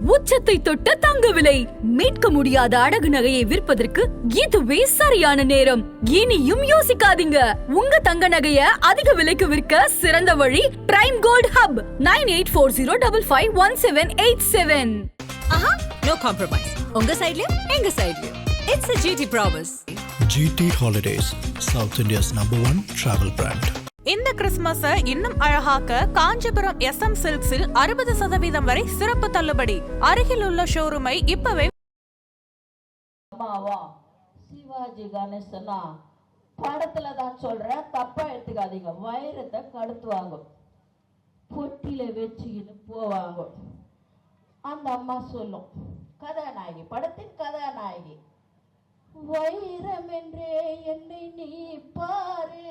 உச்சத்தை தொட்ட தங்க விலை. மீட்க முடியாத அடகு நகையை விற்பதற்கு இதுவே சரியான நேரம். இனியும் யோசிக்காதீங்க. உங்க தங்க நகைய அதிக விலைக்கு விற்க சிறந்த வழி prime gold hub 9840551787. No compromise. உங்க சைடுலயும் எங்க சைடுலயும். It's a GT promise. GT Holidays, South India's #1 travel brand. இந்த கிறிஸ்துமஸ இன்னும் அழகாக்க காஞ்சிபுரம் SM சில்க்ஸில் 60% வரை சிறப்பு தள்ளுபடி. அருகில் உள்ள ஷோரூமை இப்பவே. சிவாஜி கணேசனா படத்துல தான் சொல்றேன், தப்பா எடுத்துக்காதீங்க. வைரத்தை கடத்துவாங்க, பொட்டியில வச்சுக்கின்னு போவாங்க. அந்த அம்மா சொல்லும், கதாநாயகி, படத்தின் கதாநாயகி, வைரம் என்றே என்னை நீ பாரு.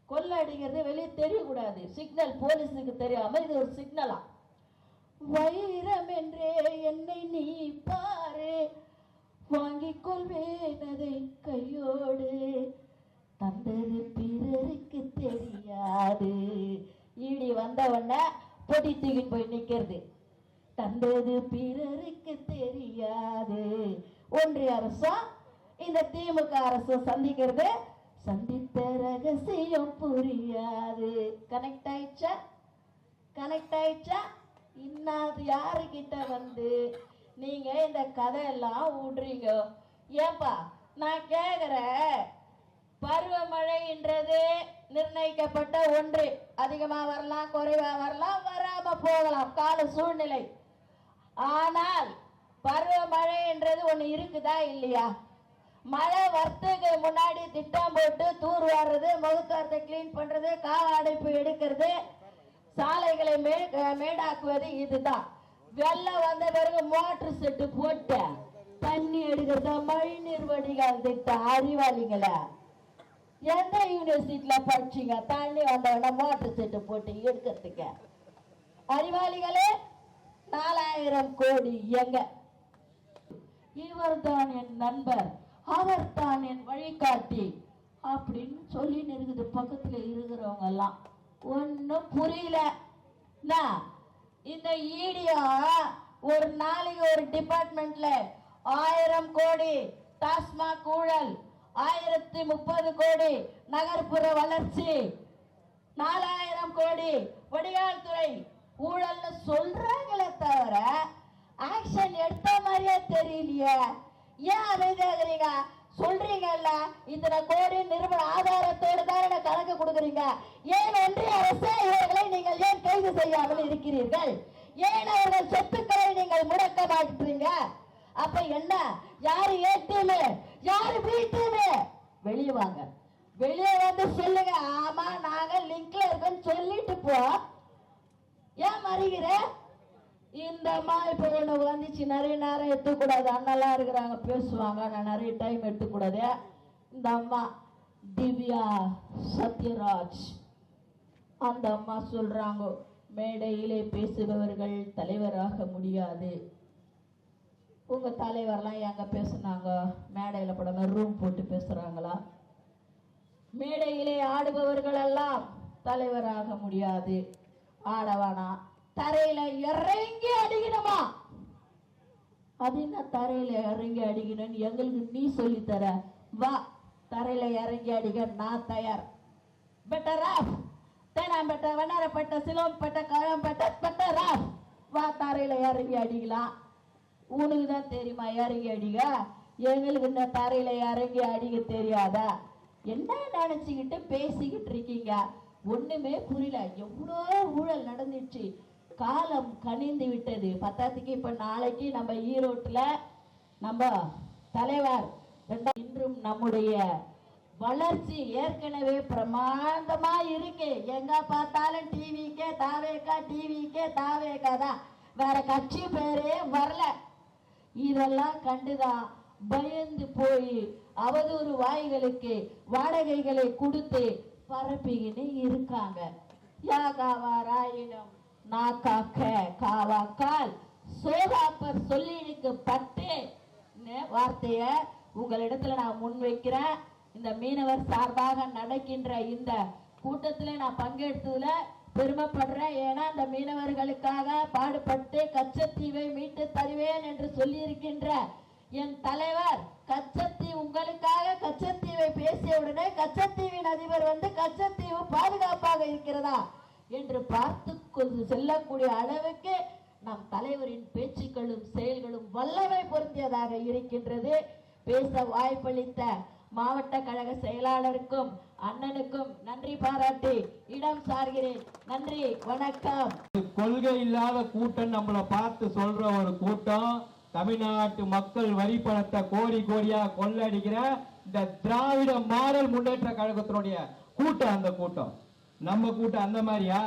கொள்ளடிக்கிறது வெளியே தெரியக்கூடாது, சிக்னல் போலீஸுக்கு தெரியாம இது ஒரு சிக்னலா. வைரம் என்றே என்னை நீ பாரு, வாங்கிக் கொள்வேன் அதை கையோடு, தந்தது பிறருக்கு தெரியாது. ஈடி வந்தவன பொடி தூக்கிட்டு போய் நிக்கிறது, தந்தது பிறருக்கு தெரியாது. ஒன்றிய அரசும் இந்த திமுக அரசும் சந்திக்கிறது, சந்தித்த ரகசியம் புரியாது. கனெக்ட் ஆயிடுச்சா? கனெக்ட் ஆயிடுச்சா? இன்னாது யாருக்கிட்ட வந்து நீங்க இந்த கதையெல்லாம் விடுறீங்க? ஏப்பா நான் கேக்குறேன், பருவமழைன்றது நிர்ணயிக்கப்பட்ட ஒன்று. அதிகமா வரலாம், குறைவா வரலாம், வராம போகலாம், கால சூழ்நிலை. ஆனால் பருவமழை என்றது ஒண்ணு இருக்குதா இல்லையா? மழை வர்றதுக்கு முன்னாடி திட்டம் போட்டு தூர் வாடுறது, முகத்தாரத்தை கிளீன் பண்றது, கால அடைப்பு எடுக்கிறது, சாலைகளை மேடாக்குவது, இதுதான். வெள்ளம் வந்த பிறகு மோட்டர் செட்டு போட்டு தண்ணி எடுக்கிறதா மழை நீர் வடிகால் திட்டம். அறிவாளிங்களா? எந்த யூனிவர்சிட்டியில படிச்சீங்க தண்ணி வந்தவன மோட்டர் செட்டு போட்டு எடுக்கிறதுக்கு? அறிவாளிகளே, 4000 கோடி எங்க? இவர் தான் என் நண்பர், அவர் தான் என் வழிகாட்டி அப்படின்னு சொல்லி இருக்குது. பக்கத்துல இருக்கிறவங்க எல்லாம் ஒன்னும் புரியல. இந்த ஈடியா ஒரு நாளைக்கு ஒரு டிபார்ட்மெண்ட்ல 1000 கோடி டாஸ்மாக் ஊழல், 1030 கோடி நகர்ப்புற வளர்ச்சி, 4000 கோடி வடிகால் துறை ஊழல்னு சொல்றாங்களே தவிர ஆக்ஷன் எடுத்த மாதிரியே தெரியலையே. ஏன் அமைதியாகிறீங்க? சொல்றீங்கல்ல இத்தனை கோடி நிறுவன ஆதாரத்தோடு தான் கணக்கு கொடுக்குறீங்க. ஏன் ஒன்றிய அரசு இவர்களை நீங்கள் ஏன் கைது செய்யாமல் இருக்கிறீர்கள்? ஏன் அவர்கள் சொத்துக்களை நீங்கள் முடக்க மாட்டீங்க? அப்ப என்ன? யாரு ஏடிஎம், யாரு பிடிஎம்? வெளியே வாங்க, வெளியே வந்து சொல்லுங்க. ஆமா நாங்க லிங்க்ல இருக்கோம் சொல்லிட்டு போ. ஏன் மறிகிற? இந்த இப்ப ஒண்ணு வந்துச்சு, நிறைய நேரம் எடுத்துக்கூடாது. அண்ணெல்லாம் இருக்கிறாங்க பேசுவாங்க, நான் நிறைய டைம் எடுத்துக்கூடாது. இந்த அம்மா திவ்யா சத்யராஜ், அந்த அம்மா சொல்றாங்க, மேடையிலே பேசுபவர்கள் தலைவராக முடியாது. உங்க தலைவர்லாம் எங்க பேசுனாங்க? மேடையில படமா ரூம் போட்டு பேசுறாங்களா? மேடையிலே ஆடுபவர்கள் எல்லாம் தலைவராக முடியாது. ஆடவானா, தரையில இறங்கி அடிக்கணுமா? அது என்ன தரையில இறங்கி அடிக்கணும்னு எங்களுக்கு நீ சொல்லி தர? வா, தரையில இறங்கி அடிக்க நான் தயார். பெட்டர் ஆஃப் தேனாம்பேட்டை, வண்ணாரப்பேட்டை, சிலோம்பேட்டை, கழம்பேட்டை, பெட்டர் ஆஃப். வா, தரையில இறங்கி அடிக்கலாம். உனக்கு தான் தெரியுமா இறங்கி அடிக்க? எங்களுக்கு இந்த தரையில இறங்கி அடிக்க தெரியாதா? என்ன நினைச்சுக்கிட்டு பேசிக்கிட்டு இருக்கீங்க? ஒண்ணுமே புரியல. எவ்வளோ ஊழல் நடந்துச்சு, காலம் கனிந்து விட்டது. பத்தாத்துக்கு இப்ப நாளைக்கு நம்ம ஈரோட்டுல நம்ம தலைவர் இன்றும் நம்முடைய வளர்ச்சி ஏற்கனவே பிரமாண்டமா இருக்கு. எங்க பார்த்தாலும் டிவிக்கே தாவேக்கா, டிவிக்கே தாவேக்கா தான், வேற கட்சி பேரே வரல. இதெல்லாம் கண்டுதான் பயந்து போய் அவதூறு வாய்களுக்கு வாடகைகளை கொடுத்து பரப்பிக்கின்னு இருக்காங்க. யாகாவாராயினும் நாக்காக்க காவாக்கால் சோகாப்பர் சொல்லினுக்கு பட்டு வார்த்தைய உங்களிடத்துல நான் முன்வைக்கிறேன். இந்த மீனவர் சார்பாக நடக்கின்ற இந்த கூட்டத்தில் நான் பங்கெடுத்ததுல பெருமைப்படுறேன். ஏன்னா அந்த மீனவர்களுக்காக பாடுபட்டு கச்சத்தீவை மீட்டு தருவேன் என்று சொல்லியிருக்கின்ற என் தலைவர் கச்சத்தீவு உங்களுக்காக கச்சத்தீவை பேசிய உடனே கச்சத்தீவின் அதிபர் வந்து கச்சத்தீவு பாதுகாப்பாக இருக்கிறதா என்று பார்த்து செல்லக்கூடிய அளவுக்கு நம் தலைவரின் பேச்சுக்களும் செயல்களும் வல்லமை பொருந்தியதாக இருக்கின்றது. பேச வாய்ப்பளித்த மாவட்ட கழக செயலாளருக்கும் அண்ணனுக்கும் நன்றி பாராட்டி இடம் சார்கிறேன். நன்றி, வணக்கம். கொள்கை இல்லாத கூட்டம் நம்மளை பார்த்து சொல்ற ஒரு கூட்டம். தமிழ்நாட்டு மக்கள் வரி பணத்தை கோடி கோடியா கொள்ளடிக்கிற இந்த திராவிட மாடல் முன்னேற்ற கழகத்தினுடைய கூட்டம். அந்த கூட்டம் நம்ம கூட்டம் அந்த மாதிரியா?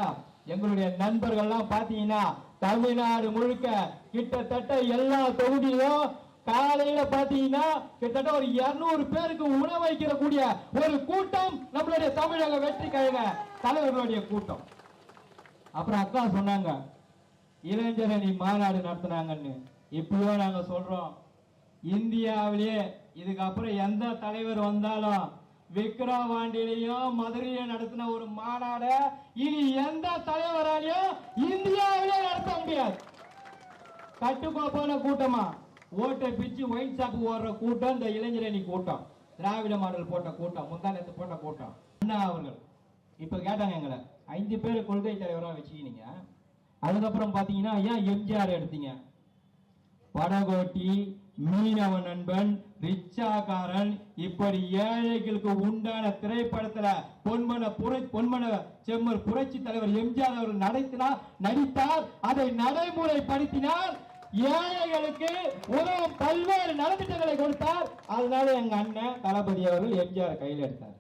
எங்களுடைய நண்பர்கள்லாம் பாத்தீங்கன்னா தமிழ்நாடு முழுக்க கிட்டத்தட்ட எல்லா தொகுதியிலும் காலையில பாத்தீங்கன்னா கிட்டத்தட்ட ஒரு 200 பேருக்கு உணவு வைக்கிற கூடிய ஒரு கூட்டம் நம்மளுடைய தமிழக வெற்றி கழக தலைவர்களுடைய கூட்டம். அப்புறம் அக்கா சொன்னாங்க இளைஞரணி மாநாடு நடத்தினாங்கன்னு. இப்பயோ நாங்க சொல்றோம், இந்தியாவிலேயே இதுக்கப்புறம் எந்த தலைவர் வந்தாலும் விக்கிரவாண்டியிலையும் மதுரையில நடத்தின ஒரு மாநாட இனி எந்த தலைவராலையும் இந்தியாவிலே நடத்த முடியாது. கட்டுக்கோப்பான கூட்டமா ஓட்டை பிச்சு ஒயின் ஷாப் ஓடுற கூட்டம் இந்த இளைஞரணி கூட்டம், திராவிட மாடல் போட்ட கூட்டம், முந்தானத்து போட்ட கூட்டம். அண்ணா அவர்கள் இப்ப கேட்டாங்க எங்களை 5 பேர் கொள்கை தலைவராக வச்சுக்கினீங்க, அதுக்கப்புறம் பாத்தீங்கன்னா ஏன் எம்ஜிஆர் எடுத்தீங்க? படகோட்டி, மீனவ நண்பன், ரிச்சாக்காரன், இப்படி ஏழைகளுக்கு உண்டான திரைப்படத்துல பொன்மன செம்மர் புரட்சி தலைவர் எம்ஜிஆர் அவர்கள் நடித்தார். அதை நடைமுறைப்படுத்தினார். ஏழைகளுக்கு உதவும் பல்வேறு நலத்திட்டங்களை கொடுத்தார். அதனால எங்க அண்ணன் தளபதி அவர்கள் எம்ஜிஆர் கையில் எடுத்தார்.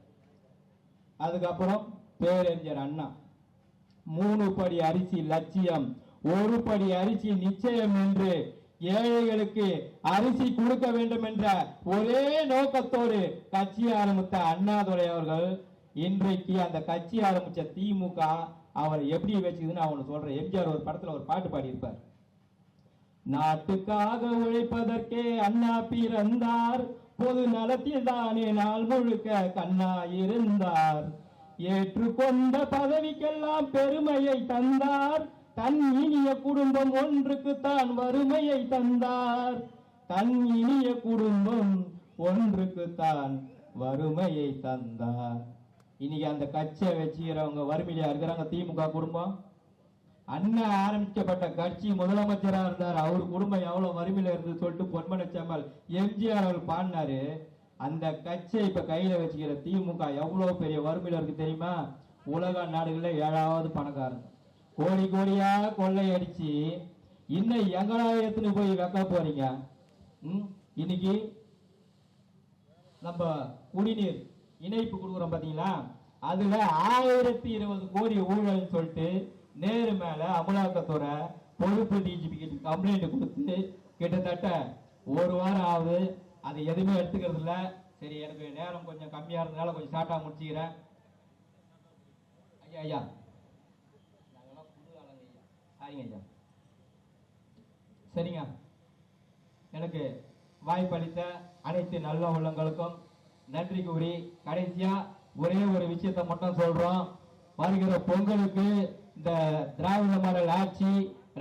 அதுக்கப்புறம் பேரறிஞர் அண்ணா 3 படி அரிசி லட்சியம், 1 படி அரிசி நிச்சயம் என்று ஏழைகளுக்கு அரிசி கொடுக்க வேண்டும் என்ற ஒரே நோக்கத்தோடு கட்சி ஆரம்பித்த அண்ணாதுரை அவர்கள் இன்றைக்கு அந்த கட்சி ஆரம்பிச்ச திமுக அவரை எப்படி வச்சுக்குதுன்னு அவனை சொல்றேன். எம்ஜிஆர் ஒரு படத்துல ஒரு பாட்டு பாடியிருப்பார். நாட்டுக்காக உழைப்பதற்கே அண்ணா பிறந்தார், பொது நலத்தில் தானே நாள் முழுக்க கண்ணா இருந்தார், ஏற்றுக்கொண்ட பதவிக்கெல்லாம் பெருமையை தந்தார், தன் இனிய குடும்பம் ஒன்றுக்கு தான் வறுமையை தந்தார், தன் இனிய குடும்பம் ஒன்றுக்கு தான் வறுமையை தந்தார். இன்னைக்கு அந்த கட்சியை வச்சுக்கிறவங்க வறுமையில இருக்கிறாங்க. திமுக குடும்பம் அண்ணன் ஆரம்பிக்கப்பட்ட கட்சி முதலமைச்சராக இருந்தார், அவர் குடும்பம் எவ்வளவு வறுமையில இருந்து சொல்லிட்டு பொன்மன செம்மல் எம்ஜிஆர் அவர் பாடினாரு. அந்த கட்சியை இப்ப கையில வச்சுக்கிற திமுக எவ்வளவு பெரிய வறுமையில இருக்கு தெரியுமா? உலக நாடுகள்ல 7வது பணக்காரங்க. கோடி கோடியா கொள்ளை அடிச்சு இன்னும் எங்கடா எடுத்துன்னு போய் வைக்க போறீங்க? இன்னைக்கு நம்ம குடிநீர் இணைப்பு கொடுக்குறோம் பாத்தீங்களா, அதுல 1020 கோடி ஊழல் சொல்லிட்டு நேரு மேல அமலாக்கத்துறை பொறுப்பு டிஜிபி கம்ப்ளைண்ட் கொடுத்து கிட்டத்தட்ட 1 வாரம் ஆகுது. அது எதுவுமே எடுத்துக்கிறது இல்ல. சரி, எனக்கு நேரம் கொஞ்சம் கம்மியா இருந்ததுனால கொஞ்சம் ஷார்ட்டா முடிச்சுக்கிறேன். ஐயா ஐயா நாங்கெல்லாம் புது ஆளுங்க ஐயா, சரிங்க ஐயா. சரிங்க, எனக்கு வாய்ப்பளித்த அனைத்து நல்ல உள்ளங்களுக்கும் நன்றி கூறி கடைசியா ஒரே ஒரு விஷயத்தை மட்டும் சொல்றோம். வருகிற பொங்கலுக்கு இந்த திராவிட மாடல் ஆட்சி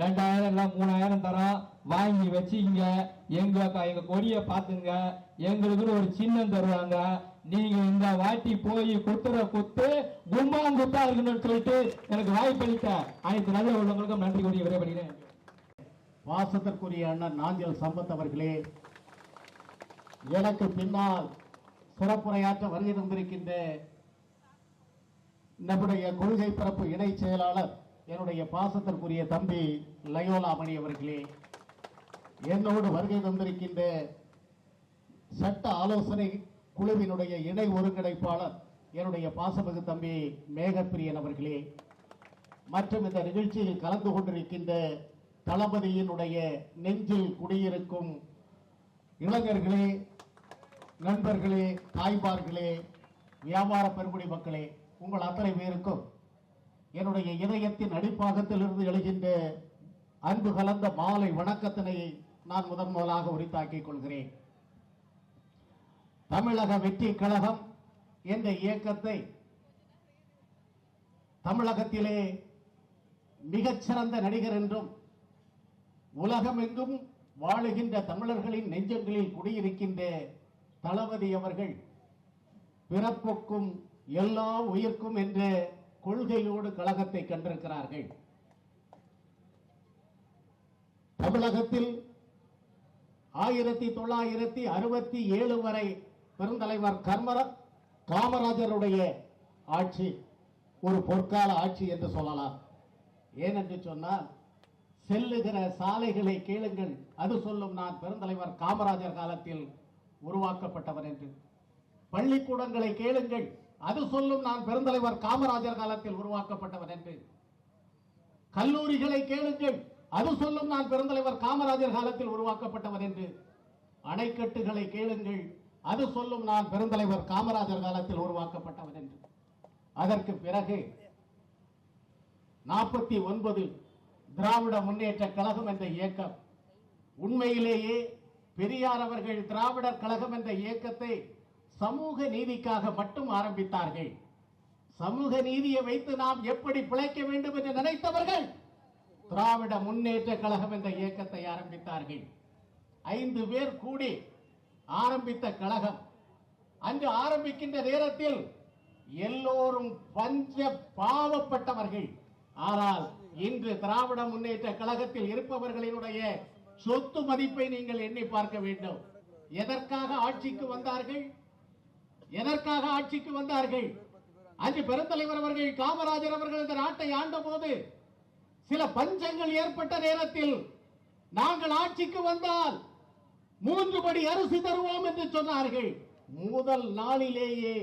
2000 இல்ல 3000 தரோம், வாங்கி வச்சுங்க. எங்க கொடிய பாத்துங்க, எங்களுக்குன்னு ஒரு சின்னம் தருவாங்க. நீங்க இந்த வாட்டி போய் குத்துற குத்து கும்பாங்குத்தா இருக்கணும்னு சொல்லிட்டு எனக்கு வாய்ப்பளித்த அனைத்து நல்ல உள்ளவங்களுக்கும் நன்றி கூறி விடைபெறுகிறேன். வாசத்திற்குரிய அண்ணன் நாஞ்சில் சம்பத் அவர்களே, எனக்கு பின்னால் சிறப்புரையாற்ற வருகை தந்திருக்கின்ற நம்முடைய கொள்கை பரப்பு இணை செயலாளர் என்னுடைய பாசத்திற்குரிய தம்பி லயோலாமணி அவர்களே, என்னோடு வருகை தந்திருக்கின்ற சட்ட ஆலோசனை குழுவினுடைய இணை ஒருங்கிணைப்பாளர் என்னுடைய பாசமிகு தம்பி மேகப்பிரியன் அவர்களே, மற்றும் இந்த நிகழ்ச்சியில் கலந்து கொண்டிருக்கின்ற தளபதியினுடைய நெஞ்சில் குடியிருக்கும் இளைஞர்களே, நண்பர்களே, தாய்மார்களே, வியாபார பெருங்குடி மக்களே, உங்கள் அத்தனை பேருக்கும் என்னுடைய இதயத்தின் அடிப்பாகத்திலிருந்து எழுகின்ற அன்பு கலந்த மாலை வணக்கத்தினை நான் முதலாக உரித்தாக்கிக் கொள்கிறேன். தமிழக வெற்றி கழகம் என்ற இயக்கத்தை தமிழகத்திலே மிகச்சிறந்த நடிகர் என்றும் உலகமெங்கும் வாழுகின்ற தமிழர்களின் நெஞ்சங்களில் குடியிருக்கின்ற தளபதி அவர்கள் பிறப்புக்கும் எல்லா உயிர்க்கும் என்ற கொள்கையோடு கழகத்தை கண்டிருக்கிறார்கள். தமிழகத்தில் 1967 வரை பெருந்தலைவர் காமராஜருடைய ஆட்சி ஒரு பொற்கால ஆட்சி என்று சொல்லலாம். ஏனென்று சொன்னால் செல்லுகிற சாலைகளை கேளுங்கள், அது சொல்லும் நான் பெருந்தலைவர் காமராஜர் காலத்தில் உருவாக்கப்பட்டவர் என்று. பள்ளிக்கூடங்களை கேளுங்கள், அது சொல்லும் நான் பெருந்தலைவர் காமராஜர் காலத்தில் உருவாக்கப்பட்டவர் என்று. கல்லூரிகளை கேளுங்கள், அது சொல்லும் நான் பெருந்தலைவர் காமராஜர் காலத்தில் உருவாக்கப்பட்டவர் என்று. அணைக்கட்டுகளை கேளுங்கள், அது சொல்லும் நான் பெருந்தலைவர் காமராஜர் காலத்தில் உருவாக்கப்பட்டவர் என்று. அதற்கு பிறகு 49 திராவிட முன்னேற்ற கழகம் என்ற இயக்கம், உண்மையிலேயே பெரியார் அவர்கள் திராவிடர் கழகம் என்ற இயக்கத்தை சமூக நீதிக்காக மட்டும் ஆரம்பித்தார்கள். சமூக நீதியை வைத்து நாம் எப்படி பிழைக்க வேண்டும் என்று நினைத்தவர்கள் திராவிட முன்னேற்ற கழகம் என்ற இயக்கத்தை ஆரம்பித்தார்கள். 5 பேர் கூடி ஆரம்பித்த கழகம். அன்று ஆரம்பிக்கின்ற நேரத்தில் எல்லோரும் பஞ்ச பாவப்பட்டவர்கள். ஆனால் இன்று திராவிட முன்னேற்ற கழகத்தில் இருப்பவர்களினுடைய சொத்து மதிப்பை நீங்கள் எண்ணி பார்க்க வேண்டும். எதற்காக ஆட்சிக்கு வந்தார்கள்? எதற்காக ஆட்சிக்கு வந்தார்கள்? அன்று பெருந்தலைவர் அவர்கள் காமராஜர் அவர்கள் இந்த நாட்டை ஆண்ட போது சில பஞ்சங்கள் ஏற்பட்ட நேரத்தில் நாங்கள் ஆட்சிக்கு வந்தால் 3 படி அரிசி தருவோம் என்று சொன்னார்கள். முதல் நாளிலேயே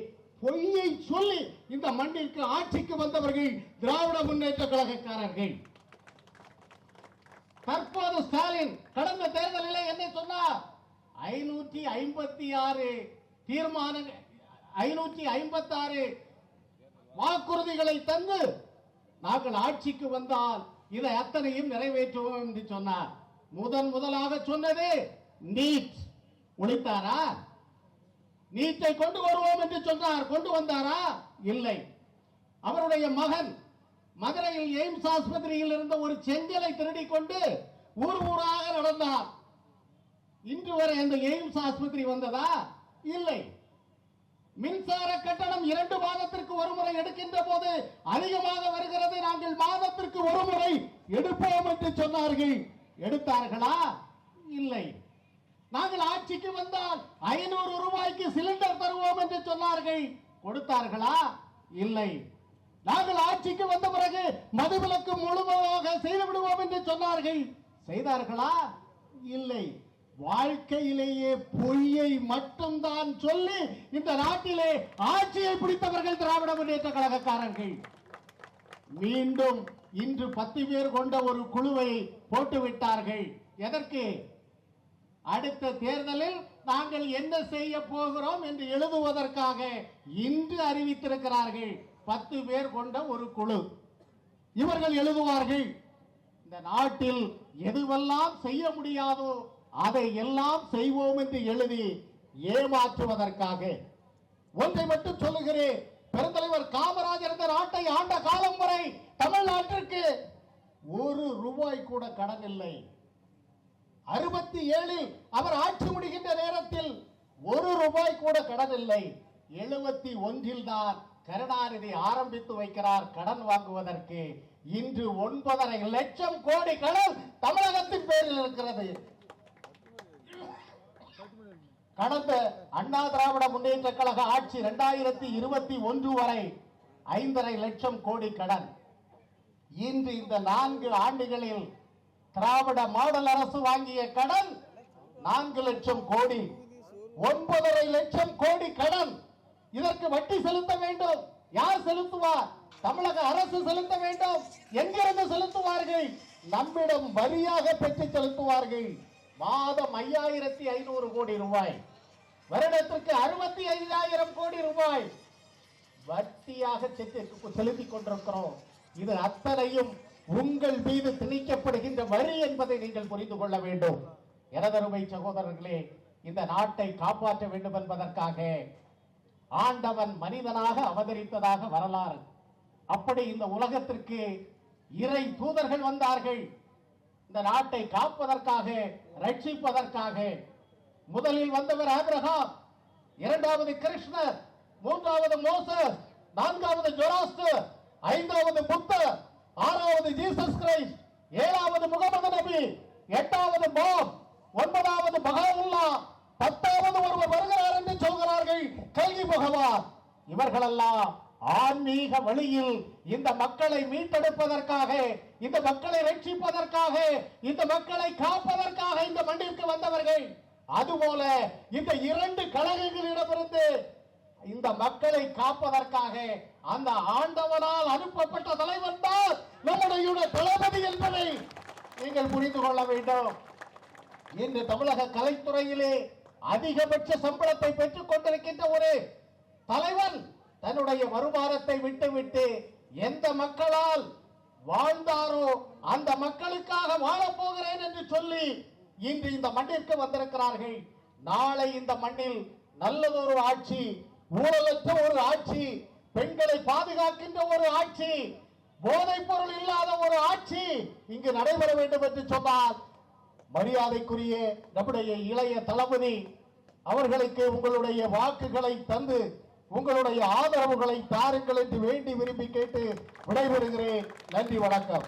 பொய்யை சொல்லி இந்த மண்ணிற்கு ஆட்சிக்கு வந்தவர்கள் திராவிட முன்னேற்ற கழகக்காரர்கள். தற்போது ஸ்டாலின் கடந்த தேர்தலிலே என்ன சொன்னார்? 556 தீர்மானங்கள், 556 வாக்குறுதிகளை தந்து நாங்கள் ஆட்சிக்கு வந்தால் இதை அத்தனையும் நிறைவேற்றுவோம் என்று சொன்னார். முதலாக சொன்னது நீட். ஒழித்தாரா? நீட்டை கொண்டு வருவோம் என்று சொன்னார். கொண்டு வந்தாரா? இல்லை. அவருடைய மகன் மதுரையில் எய்ம்ஸ் ஆஸ்பத்திரியில் இருந்த ஒரு செங்கலை திருடி கொண்டு ஊர் ஊராக நடந்தார். இன்று வரை அந்த எய்ம்ஸ் ஆஸ்பத்திரி வந்ததா? இல்லை. மின்சார கட்டணம் 2 மாதத்திற்கு ஒரு முறை எடுக்கின்ற போது அதிகமாக வருகிறது, நாங்கள் மாதத்திற்கு ஒரு முறை எடுப்போம் என்று சொன்னார்கள். எடுத்தார்களா? இல்லை. நாங்கள் ஆட்சிக்கு வந்தால் 500 ரூபாய்க்கு சிலிண்டர் தருவோம் என்று சொன்னார்கள். கொடுத்தார்களா? இல்லை. நாங்கள் ஆட்சிக்கு வந்த பிறகு மதுவிலக்கு முழுமையாக செய்து விடுவோம் என்று சொன்னார்கள். செய்தார்களா? இல்லை. வாழ்க்கையிலேயே பொய்யை மட்டும்தான் சொல்லி இந்த நாட்டிலே ஆட்சியை பிடித்தவர்கள் திராவிட முன்னேற்ற கழகக்காரர்கள். மீண்டும் இன்று 10 பேர் கொண்ட ஒரு குழுவை போட்டுவிட்டார்கள். எதற்கு? அடுத்த தேர்தலில் நாங்கள் என்ன செய்ய போகிறோம் என்று எழுதுவதற்காக இன்று அறிவித்திருக்கிறார்கள். 10 பேர் கொண்ட ஒரு குழு. இவர்கள் எழுதுவார்கள், இந்த நாட்டில் எதுவெல்லாம் செய்ய முடியாதோ அதை எல்லாம் செய்வோம் என்று எழுதி ஏமாற்றுவதற்காக. ஒன்றை மட்டும் சொல்லுகிறேன், பெருந்தலைவர் காமராஜர் இந்த நாட்டை ஆண்ட காலம் வரை தமிழ்நாட்டிற்கு 1 ரூபாய் கூட கடன் இல்லை. 67 அவர் ஆட்சி முடிகின்ற நேரத்தில் 1 ரூபாய் கூட கடன் இல்லை. 71 தான் கருணாநிதி ஆரம்பித்து வைக்கிறார் கடன் வாங்குவதற்கு. இன்று 9.5 லட்சம் கோடி கடன் தமிழகத்தின் பேரில் இருக்கிறது. கடந்த அண்ணா திராவிட முன்னேற்ற கழக ஆட்சி 2021 வரை 5.5 லட்சம் கோடி கடன். இன்று இந்த 4 ஆண்டுகளில் திராவிட மாடல் அரசு வாங்கிய கடன் 4 லட்சம் கோடி. 9.5 லட்சம் கோடி கடன். இதற்கு வட்டி செலுத்த வேண்டும். யார் செலுத்துவார்? தமிழக அரசு செலுத்த வேண்டும். எங்கிருந்து செலுத்துவார்கள்? நம்மிடம் வரியாக பெற்று செலுத்துவார்கள். மாதம் 5500 கோடி ரூபாய், வருடத்திற்கு 65,000 கோடி ரூபாய் வட்டியாக செலுத்திக் கொண்டிருக்கிறோம். இது அத்தனையும் உங்கள் மீது திணிக்கப்படுகின்ற வரி என்பதை நீங்கள் புரிந்து கொள்ள வேண்டும். எனதருமை சகோதரர்களே, இந்த நாட்டை காப்பாற்ற வேண்டும் என்பதற்காக ஆண்டவன் மனிதனாக அவதரித்ததாக வரலாறு. அப்படி இந்த உலகத்திற்கு இறை தூதர்கள் வந்தார்கள் இந்த நாட்டை காப்பதற்காக, ரட்சிப்பதற்காக. முதலில் வந்தவர் ஆபிரகாம், இரண்டாவது கிருஷ்ணர், மூன்றாவது மோசஸ், நான்காவது ஜொராஸ்டர், ஐந்தாவது புத்தர், ஆறாவது ஜீசஸ் கிரைஸ்ட், ஏழாவது முகமது நபி, எட்டாவது பாப், ஒன்பதாவது பகாவுல்லா, பத்தாவது ஒருவர் வருகிறார் என்று சொல்கிறார்கள் கல்கி பகவான். இவர்களெல்லாம் ஆன்மீக வழியில் இந்த மக்களை மீட்டெடுப்பதற்காக, இந்த மக்களை ரட்சிப்பதற்காக, இந்த மக்களை காப்பதற்காக இந்த மண்ணிற்கு வந்தவர்கள். அதுபோல இந்த இரண்டு கழகங்களிடமிருந்து இந்த மக்களை காப்பதற்காக அந்த ஆண்டவனால் அனுப்பப்பட்ட தலைவர் தான் நம்முடைய தளபதி என்பதை நீங்கள் புரிந்து கொள்ள வேண்டும். இன்று தமிழக கலைத்துறையிலே அதிகபட்ச சம்பளத்தை பெற்றுக் கொண்டிருக்கின்ற ஒரு தலைவன் தன்னுடைய வருமானத்தை விட்டுவிட்டு எந்த மக்களால் வாழ்ந்தாரோ அந்த மக்களுக்காக வாழப் போகிறேன் என்று சொல்லி இன்று இந்த மண்ணிற்கு வந்திருக்கிறார்கள். நாளை இந்த மண்ணில் நல்லதொரு ஆட்சி, ஊழலற்ற ஒரு ஆட்சி, பெண்களை பாதுகாக்கின்ற ஒரு ஆட்சி, போதைப் பொருள் இல்லாத ஒரு ஆட்சி இங்கு நடைபெற வேண்டும் என்று சொன்னால் மரியாதைக்குரிய நம்முடைய இளைய தளபதி அவர்களுக்கு உங்களுடைய வாக்குகளை தந்து உங்களுடைய ஆதரவுகளை தாருங்கள் என்று வேண்டி விரும்பி கேட்டு விடைபெறுகிறேன். நன்றி, வணக்கம்.